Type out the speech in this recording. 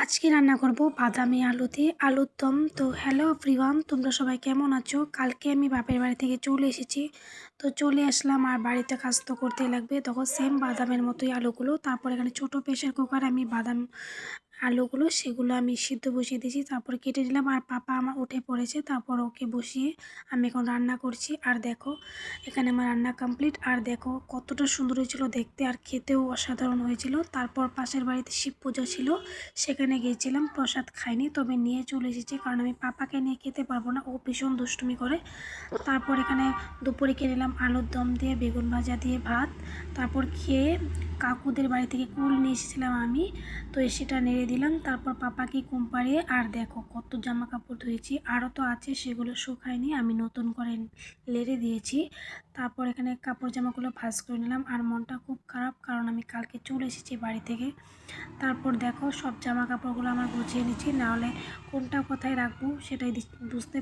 আজকে রান্না করব বাদামি আলু দিয়ে আলুর দম। তো হ্যালো এভরিওয়ান, তোমরা সবাই কেমন আছো? কালকে আমি বাপের বাড়ি থেকে চলে এসেছি। তো চলে আসলাম, আর বাড়িতে কাজ তো করতেই লাগবে। তখন সেম বাদামের মতোই আলুগুলো, তারপর এখানে ছোট প্রেশার কুকার আমি বাদাম আলুগুলো সেগুলো আমি সিদ্ধ বসিয়ে দিয়েছি, তারপরে কেটে দিলাম। আর পাপা আমার উঠে পড়েছে, তারপর ওকে বসিয়ে আমি এখন রান্না করছি। আর দেখো এখানে আমার রান্না কমপ্লিট। আর দেখো কতটা সুন্দর হয়েছিল দেখতে, আর খেতেও অসাধারণ হয়েছিল। তারপর পাশের বাড়িতে শিব পুজো ছিল, সেখানে গিয়েছিলাম, প্রসাদ খাইনি, তবে নিয়ে চলে এসেছি, কারণ আমি পাপাকে নিয়ে খেতে পারবো না, ও ভীষণ দুষ্টুমি করে। তারপর এখানে দুপুরে খেয়ে নিলাম আলুর দম দিয়ে বেগুন ভাজা দিয়ে ভাত। তারপর খেয়ে কাকুদের বাড়ি থেকে কুল নিয়ে এসেছিলাম আমি, তো সেটা নেড়ে দিলাম। তারপর পাপাকে ঘুম পাড়িয়ে, আর দেখো কত জামা কাপড় ধুয়েছি, আরও তো আছে, সেগুলো শুকায়নি, আমি নতুন করে লেড়ে দিয়েছি। তারপর এখানে কাপড় জামাগুলো ভাঁজ করে নিলাম। আর মনটা খুব খারাপ, কারণ আমি কালকে চলে এসেছি বাড়ি থেকে। তারপর দেখো সব জামা কাপড়গুলো আমার গুছিয়ে নিচ্ছি, নাহলে কোনটা কোথায় রাখবো সেটাই বুঝতে